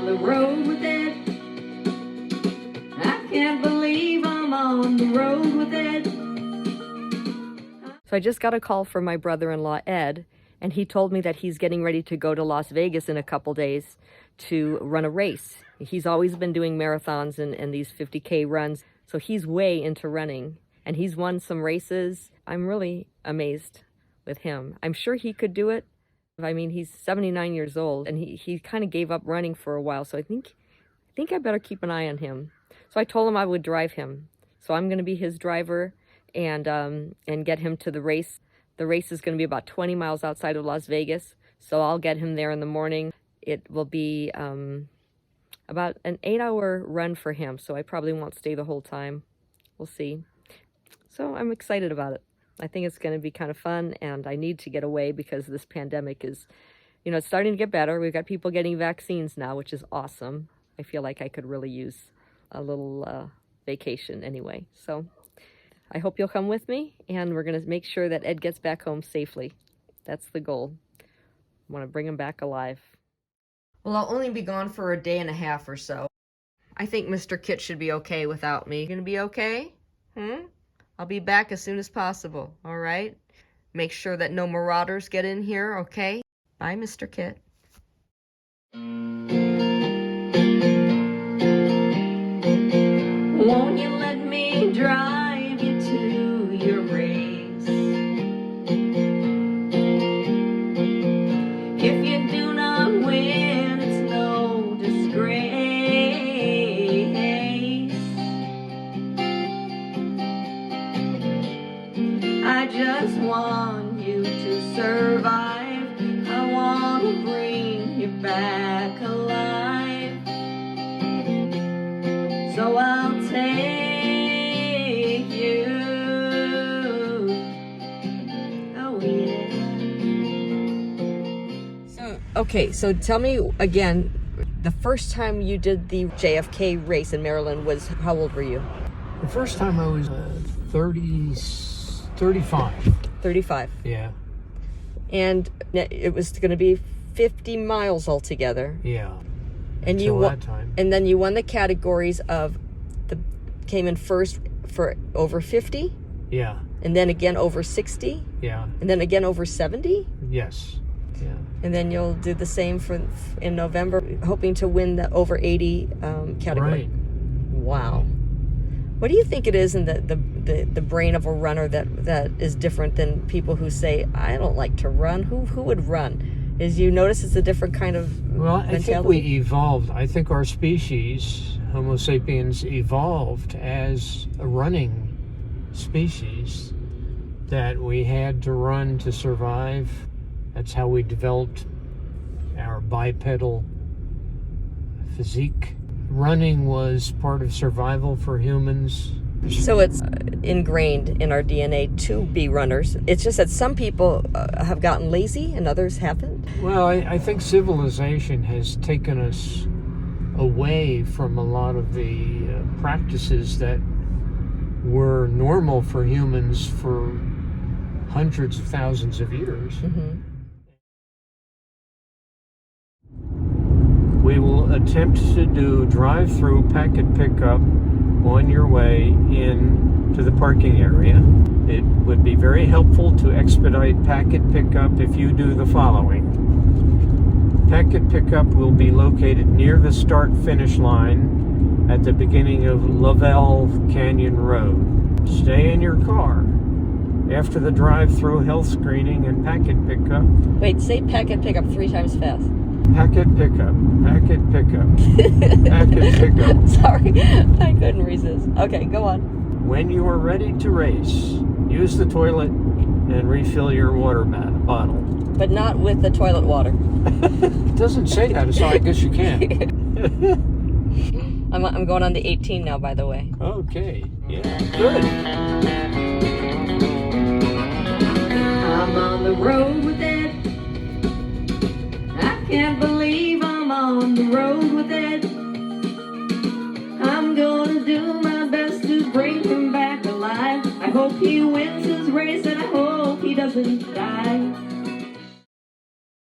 on the road with Ed. I can't believe I'm on the road with Ed. So I just got a call from my brother-in-law, Ed, and he told me that he's getting ready to go to Las Vegas in a couple days to run a race. He's always been doing marathons and these 50K runs, so he's way into running, and he's won some races. I'm really amazed with him. I'm sure he could do it. I mean, he's 79 years old, and he kind of gave up running for a while, so I think I better keep an eye on him. So I told him I would drive him. So I'm going to be his driver and get him to the race. The race is going to be about 20 miles outside of Las Vegas, so I'll get him there in the morning. It will be about an 8-hour run for him, so I probably won't stay the whole time. We'll see. So I'm excited about it. I think it's going to be kind of fun, and I need to get away because this pandemic is, it's starting to get better. We've got people getting vaccines now, which is awesome. I feel like I could really use a little vacation anyway. So I hope you'll come with me, and we're going to make sure that Ed gets back home safely. That's the goal. I want to bring him back alive. Well, I'll only be gone for a day and a half or so. I think Mr. Kit should be okay without me. You gonna be okay? I'll be back as soon as possible, all right? Make sure that no marauders get in here, okay? Bye, Mr. Kit. Won't you let me drive you to your race? If you do not win, it's no disgrace. I just want you to survive. I want to bring you back alive. So I'll take you. Oh yeah. So tell me again, the first time you did the JFK race in Maryland was, how old were you? The first time I was 35. 35. Yeah. And it was going to be 50 miles altogether. Yeah. And Until that time. And then you won the categories of came in first for over 50. Yeah. And then again over 60. Yeah. And then again over 70. Yes. Yeah. And then you'll do the same in November, hoping to win the over 80 category. Right. Wow. What do you think it is in the brain of a runner that is different than people who say, I don't like to run? Who would run? Is you notice it's a different kind of mentality? I think we evolved. I think our species, Homo sapiens, evolved as a running species, that we had to run to survive. That's how we developed our bipedal physique. Running was part of survival for humans. So it's ingrained in our DNA to be runners. It's just that some people have gotten lazy and others haven't. Well, I think civilization has taken us away from a lot of the practices that were normal for humans for hundreds of thousands of years. Mm-hmm. We will attempt to do drive-through packet pickup on your way in to the parking area. It would be very helpful to expedite packet pickup if you do the following. Packet pickup will be located near the start-finish line at the beginning of Lovell Canyon Road. Stay in your car. After the drive-through health screening and packet pickup. Wait, say packet pickup 3 times fast. Packet pickup, packet pickup, packet pickup. Sorry, I couldn't resist. Okay, go on. When you are ready to race, use the toilet and refill your water bottle. But not with the toilet water. It doesn't say that, so I guess you can. I'm going on the 18 now, by the way. Okay, yeah, good. I'm on the road with Ed. I can't believe I'm on the road with Ed. I'm gonna do my best to bring him back alive. I hope he wins his race and I hope he doesn't die.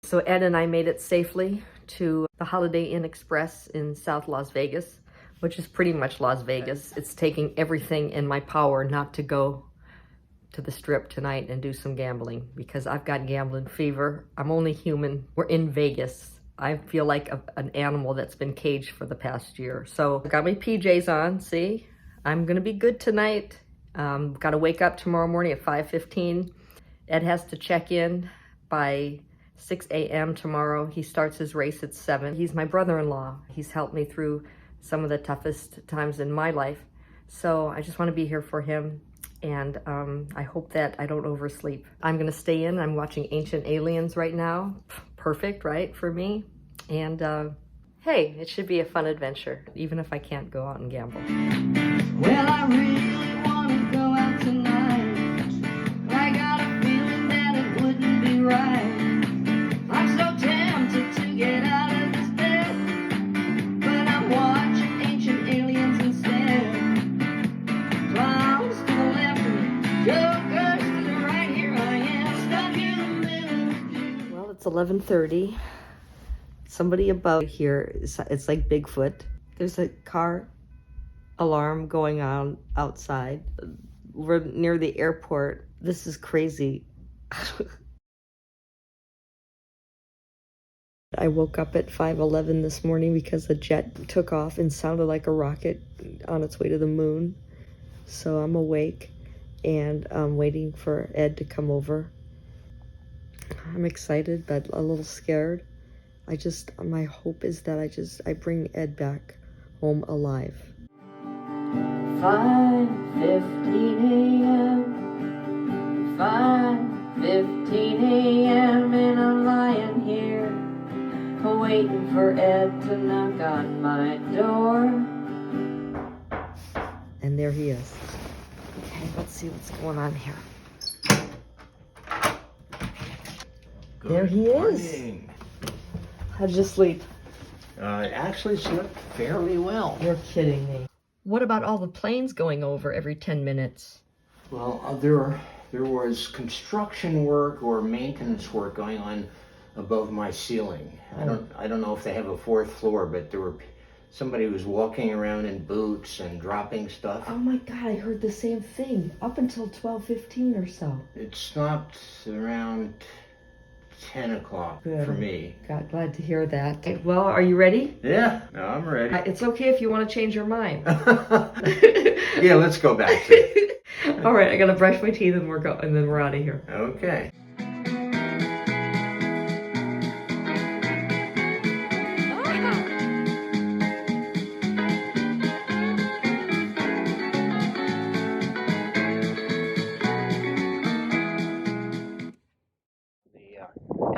So Ed and I made it safely to the Holiday Inn Express in South Las Vegas, which is pretty much Las Vegas. It's taking everything in my power not to go to the Strip tonight and do some gambling because I've got gambling fever. I'm only human. We're in Vegas. I feel like an animal that's been caged for the past year. So I got my PJs on, see? I'm gonna be good tonight. Gotta wake up tomorrow morning at 5:15. Ed has to check in by 6 a.m. tomorrow. He starts his race at 7. He's my brother-in-law. He's helped me through some of the toughest times in my life. So I just wanna be here for him. And I hope that I don't oversleep. I'm gonna stay in. I'm watching Ancient Aliens right now. Perfect, right, for me? And hey, it should be a fun adventure, even if I can't go out and gamble. Well, I really wanna go out tonight. I got a feeling that it wouldn't be right. I'm so tempted to get out of this bed, but I'm watching Ancient Aliens instead. Clowns to the left and jokers to the right. Here I am, stuck in the middle. Well, it's 11:30. Somebody above here, it's like Bigfoot. There's a car alarm going on outside. We're near the airport. This is crazy. I woke up at 5:11 this morning because a jet took off and sounded like a rocket on its way to the moon. So I'm awake and I'm waiting for Ed to come over. I'm excited, but a little scared. My hope is that I bring Ed back home alive. 5:15 a.m. 5:15 a.m. and I'm lying here waiting for Ed to knock on my door. And there he is. Okay, let's see what's going on here. There he is. How'd you sleep? Actually slept fairly well. You're kidding me. What about all the planes going over every 10 minutes? Well, there was construction work or maintenance work going on above my ceiling. I don't know if they have a 4th floor, but somebody was walking around in boots and dropping stuff. Oh my God, I heard the same thing up until 12:15 or so. It stopped around 10 o'clock for me. Glad to hear that. Okay, well, are you ready? Yeah, no, I'm ready. It's okay if you want to change your mind. Yeah, let's go back to it. All right, I gotta brush my teeth and then we're out of here. Okay.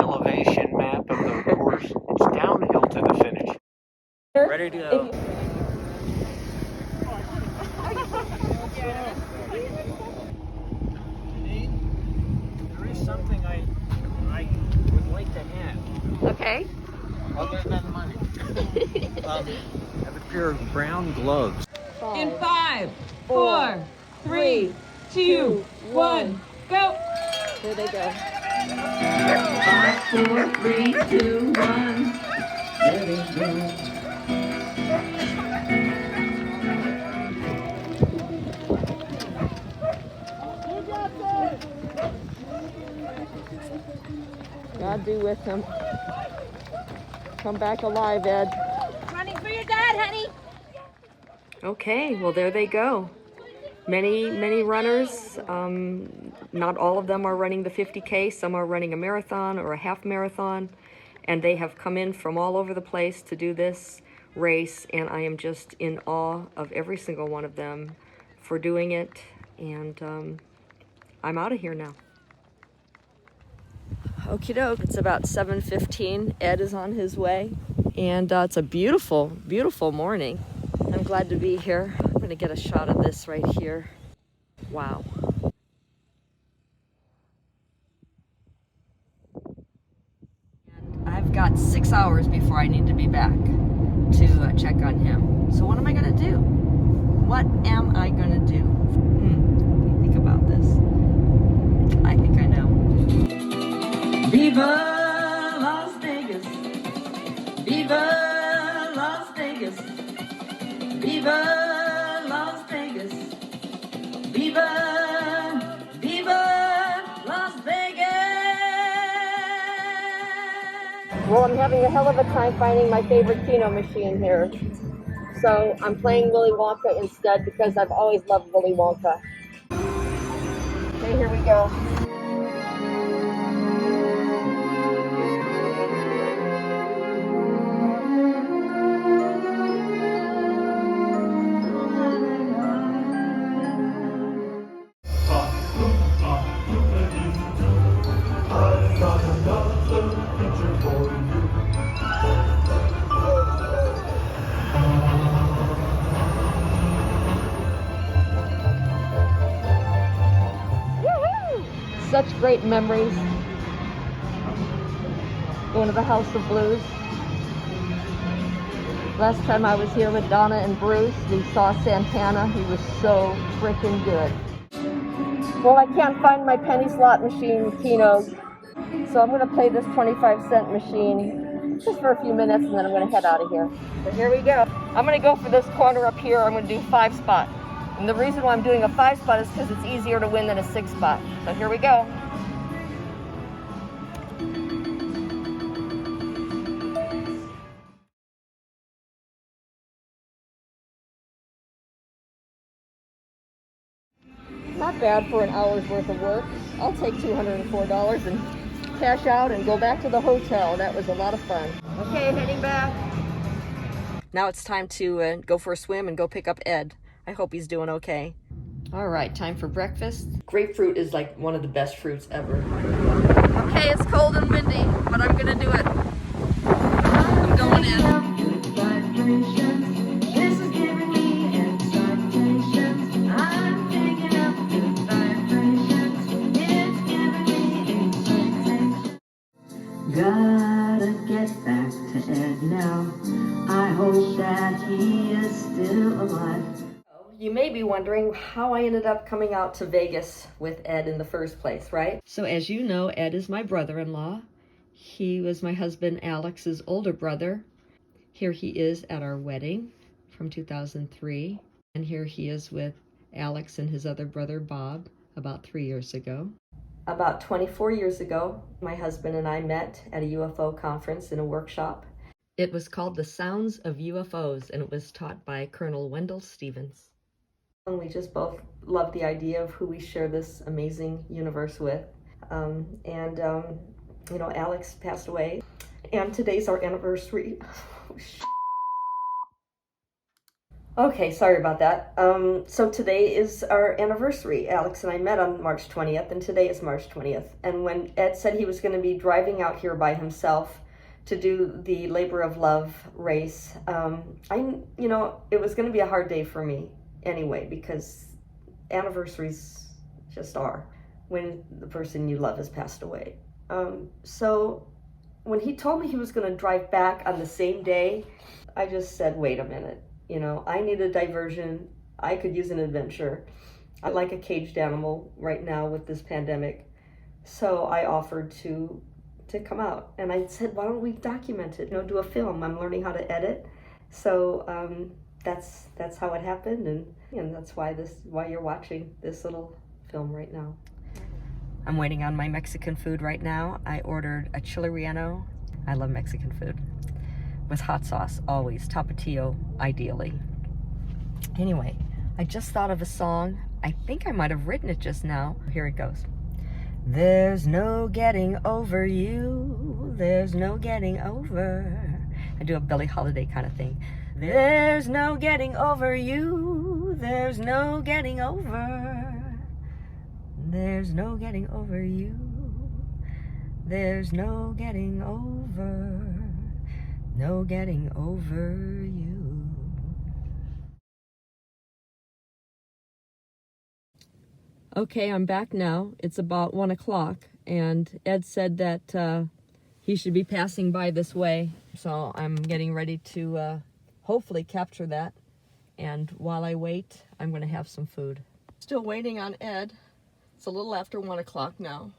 Elevation map of the course. It's downhill to the finish. Ready to go. Janine, there is something I would like to have. Okay. Other than money. I have a pair of brown gloves. In 5, 4, 3, 2, 1, go! Here they go. 5, 4, 3, 2, 1. There they go. God be with him. Come back alive, Ed. Running for your dad, honey! Okay, well, there they go. Many runners. Not all of them are running the 50K. Some are running a marathon or a half marathon. And they have come in from all over the place to do this race. And I am just in awe of every single one of them for doing it. And I'm out of here now. Okie doke. It's about 7:15. Ed is on his way. And it's a beautiful, beautiful morning. I'm glad to be here. I'm going to get a shot of this right here. Wow. And I've got 6 hours before I need to be back to check on him. So what am I going to do? What am I going to do? Let me think about this. I think I know. Viva Las Vegas. Viva Las Vegas. Viva Las Vegas. Viva, viva Las Vegas. Well, I'm having a hell of a time finding my favorite Keno machine here. So I'm playing Willy Wonka instead because I've always loved Willy Wonka. Okay, here we go. Such great memories. Going to the House of Blues. Last time I was here with Donna and Bruce, we saw Santana. He was so freaking good. Well, I can't find my penny slot machine Keno's, so I'm going to play this 25-cent machine just for a few minutes, and then I'm going to head out of here. So here we go. I'm going to go for this corner up here. I'm going to do 5-spot. And the reason why I'm doing a 5-spot is because it's easier to win than a 6-spot. So here we go. Not bad for an hour's worth of work. I'll take $204 and cash out and go back to the hotel. That was a lot of fun. Okay, heading back. Now it's time to go for a swim and go pick up Ed. I hope he's doing okay. All right, time for breakfast. Grapefruit is like one of the best fruits ever. Okay, it's cold and windy, but I'm gonna do it. I'm going in. This is giving me excitations. I'm picking up good vibrations. It's giving me excitations. Gotta get back to Ed now. I hope that he is still alive. You may be wondering how I ended up coming out to Vegas with Ed in the first place, right? So as you know, Ed is my brother-in-law. He was my husband Alex's older brother. Here he is at our wedding from 2003. And here he is with Alex and his other brother Bob about 3 years ago. About 24 years ago, my husband and I met at a UFO conference in a workshop. It was called The Sounds of UFOs, and it was taught by Colonel Wendell Stevens. And we just both love the idea of who we share this amazing universe with. You know, Alex passed away, and today's our anniversary. Okay, sorry about that. So today is our anniversary. Alex and I met on March 20th, and today is March 20th. And when Ed said he was going to be driving out here by himself to do the Labor of Love race, you know, it was going to be a hard day for me anyway, because anniversaries just are when the person you love has passed away. So when he told me he was going to drive back on the same day, I just said, wait a minute. You know, I need a diversion. I could use an adventure. I like a caged animal right now with this pandemic. So I offered to come out. And I said, why don't we document it? You know, do a film. I'm learning how to edit. So that's how it happened. And that's why you're watching this little film right now. I'm waiting on my Mexican food right now. I ordered a chile relleno. I love Mexican food. With hot sauce, always. Tapatio, ideally. Anyway, I just thought of a song. I think I might have written it just now. Here it goes. There's no getting over you. There's no getting over. I do a Billie Holiday kind of thing. There's no getting over you. There's no getting over. There's no getting over you. There's no getting over. No getting over you. Okay, I'm back now. It's about 1 o'clock, and Ed said that he should be passing by this way. So I'm getting ready to hopefully capture that. And while I wait, I'm going to have some food. Still waiting on Ed. It's a little after 1 o'clock now.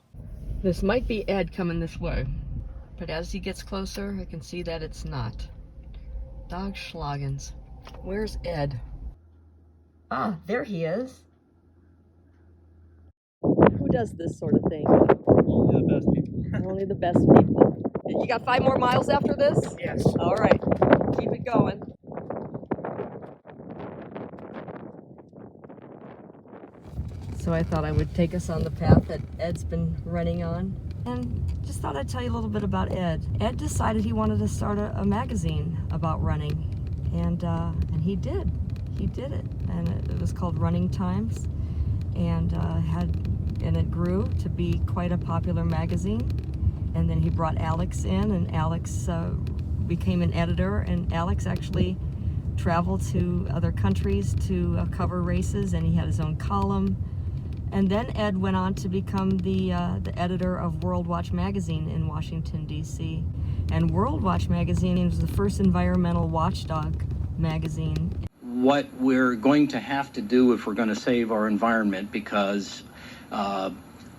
This might be Ed coming this way. But as he gets closer, I can see that it's not. Dog Schlagens. Where's Ed? Ah, there he is. Who does this sort of thing? Only the best people. Only the best people. You got 5 more miles after this? Yes. All right. Keep it going. So I thought I would take us on the path that Ed's been running on. And just thought I'd tell you a little bit about Ed. Ed decided he wanted to start a magazine about running. And he did. He did it. And it was called Running Times. And it grew to be quite a popular magazine. And then he brought Alex in, and Alex became an editor. And Alex actually traveled to other countries to cover races, and he had his own column. And then Ed went on to become the editor of World Watch magazine in Washington, D.C. And World Watch magazine was the first environmental watchdog magazine. What we're going to have to do if we're going to save our environment, because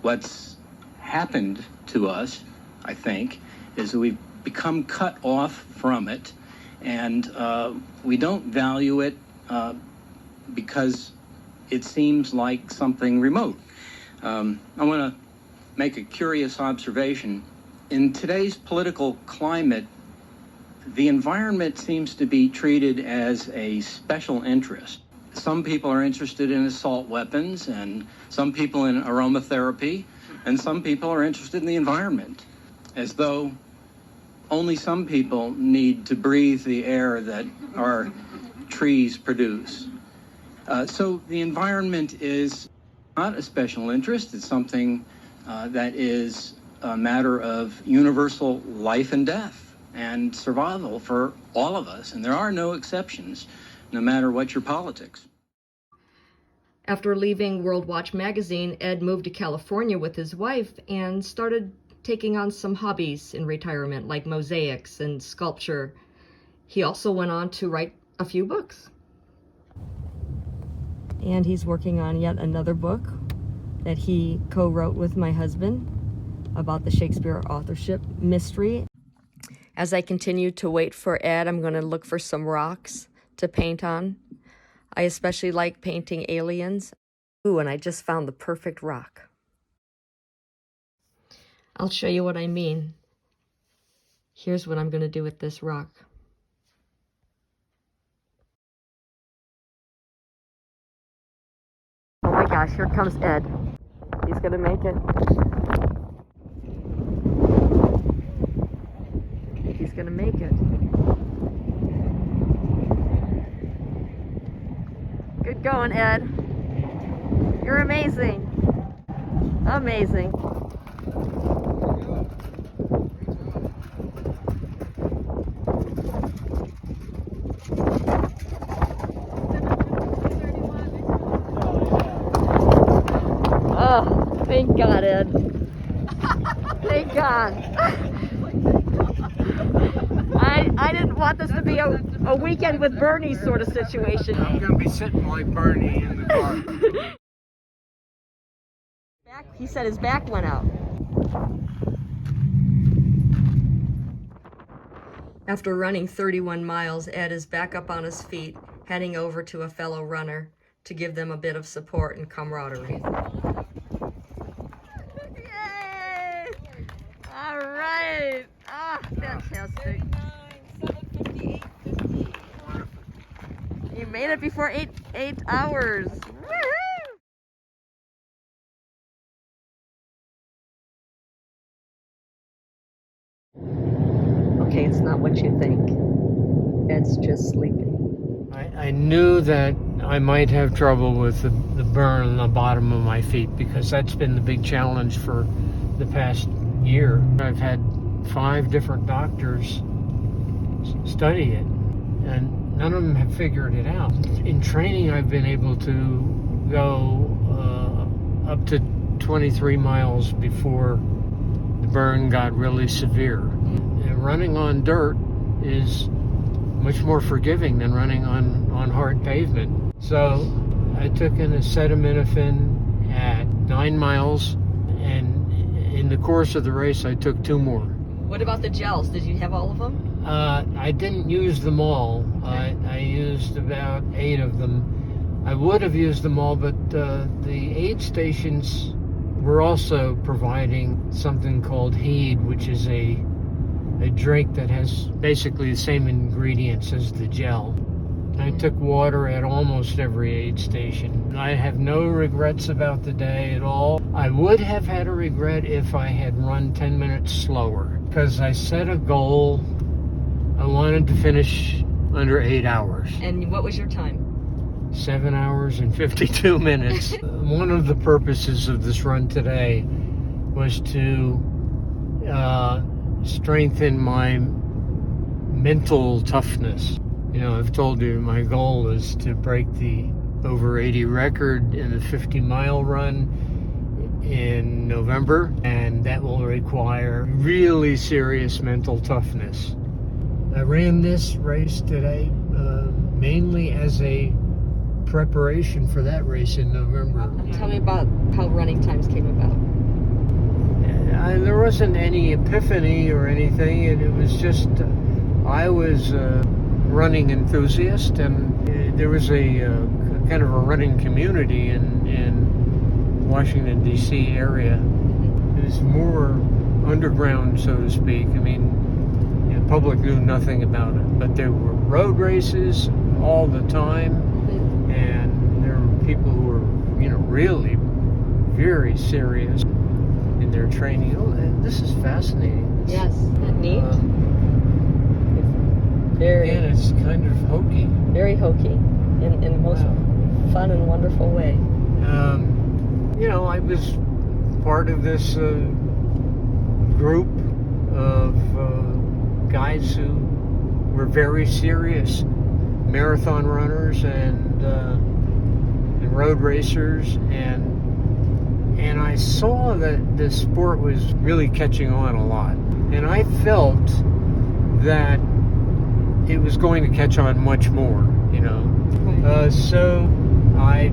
what's happened to us, I think, is that we've become cut off from it, and we don't value it because it seems like something remote. I want to make a curious observation. In today's political climate, the environment seems to be treated as a special interest. Some people are interested in assault weapons, and some people in aromatherapy, and some people are interested in the environment, as though only some people need to breathe the air that our trees produce. So the environment is not a special interest. It's something that is a matter of universal life and death and survival for all of us. And there are no exceptions, no matter what your politics. After leaving World Watch magazine, Ed moved to California with his wife and started taking on some hobbies in retirement, like mosaics and sculpture. He also went on to write a few books. And he's working on yet another book that he co-wrote with my husband about the Shakespeare authorship mystery. As I continue to wait for Ed, I'm going to look for some rocks to paint on. I especially like painting aliens. Ooh, and I just found the perfect rock. I'll show you what I mean. Here's what I'm going to do with this rock. Oh my gosh, here comes Ed. He's going to make it. He's going to make it. Good going, Ed. You're amazing. Amazing. Oh, thank God, Ed. Thank God. I didn't want this to be a weekend with Bernie sort of situation. I'm going to be sitting like Bernie in the car. He said his back went out. After running 31 miles, Ed is back up on his feet, heading over to a fellow runner to give them a bit of support and camaraderie. Yay! All right! Ah, fantastic. 7:58:50. You made it before 8 hours. Woohoo! Okay, it's not what you think. Ed's just sleeping. I knew that I might have trouble with the burn on the bottom of my feet, because that's been the big challenge for the past year. I've had 5 different doctors study it, and none of them have figured it out. In training, I've been able to go up to 23 miles before the burn got really severe. And running on dirt is much more forgiving than running on hard pavement. So I took in acetaminophen at 9 miles, and in the course of the race I took 2 more. What about the gels? Did you have all of them? I didn't use them all. I used about 8 of them. I would have used them all, but the aid stations were also providing something called Heed, which is a drink that has basically the same ingredients as the gel. I took water at almost every aid station. I have no regrets about the day at all. I would have had a regret if I had run 10 minutes slower, because I set a goal. I wanted to finish under 8 hours. And what was your time? 7 hours and 52 minutes. One of the purposes of this run today was to strengthen my mental toughness. You know, I've told you my goal is to break the over 80 record in the 50-mile run in November, and that will require really serious mental toughness. I ran this race today mainly as a preparation for that race in November. Tell me about how running times came about. There wasn't any epiphany or anything. It was just I was a running enthusiast, and there was a kind of a running community in Washington, D.C. area. It was more underground, so to speak. I mean, the public knew nothing about it, but there were road races all the time, and there were people who were, you know, really very serious in their training. Oh, this is fascinating. Yes, isn't that neat? And it's kind of hokey. Very hokey, in the most fun and wonderful way. You know, I was part of this group of guys who were very serious marathon runners and road racers, and I saw that the sport was really catching on a lot, and I felt that it was going to catch on much more, you know. So I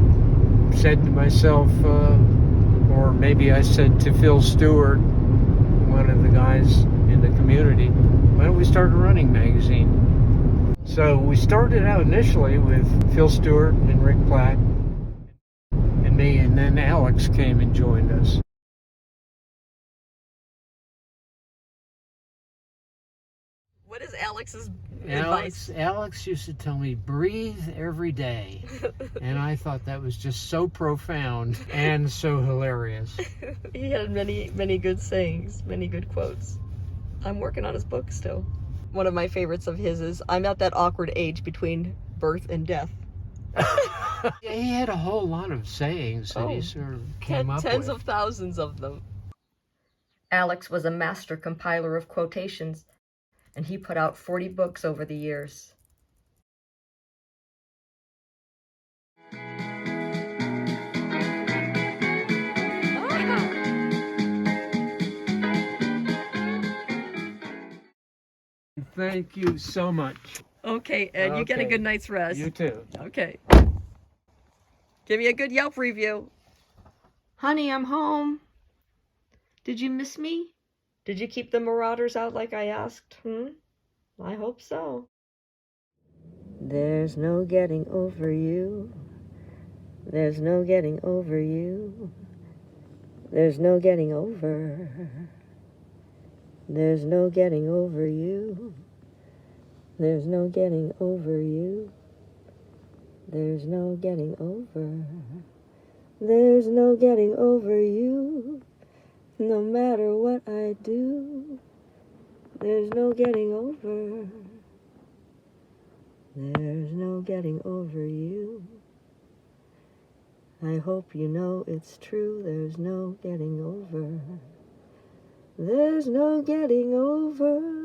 said to myself, or maybe I said to Phil Stewart, one of the guys in the community, why don't we start a running magazine? So we started out initially with Phil Stewart and Rick Platt and me, and then Alex came and joined us. What is Alex's advice? Alex used to tell me, breathe every day. And I thought that was just so profound and so hilarious. He had many, many good sayings, many good quotes. I'm working on his book still. One of my favorites of his is, I'm at that awkward age between birth and death. Yeah, he had a whole lot of sayings that he sort of came up with. Tens of thousands of them. Alex was a master compiler of quotations, and he put out 40 books over the years. Thank you so much. Okay, Ed, you get a good night's rest. You too. Okay. Give me a good Yelp review. Honey, I'm home. Did you miss me? Did you keep the marauders out like I asked? I hope so. There's no getting over you. There's no getting over you. There's no getting over. There's no getting over you. There's no getting over you. There's no getting over. There's no getting over you. No matter what I do, there's no getting over. There's no getting over you. I hope you know it's true. There's no getting over. There's no getting over.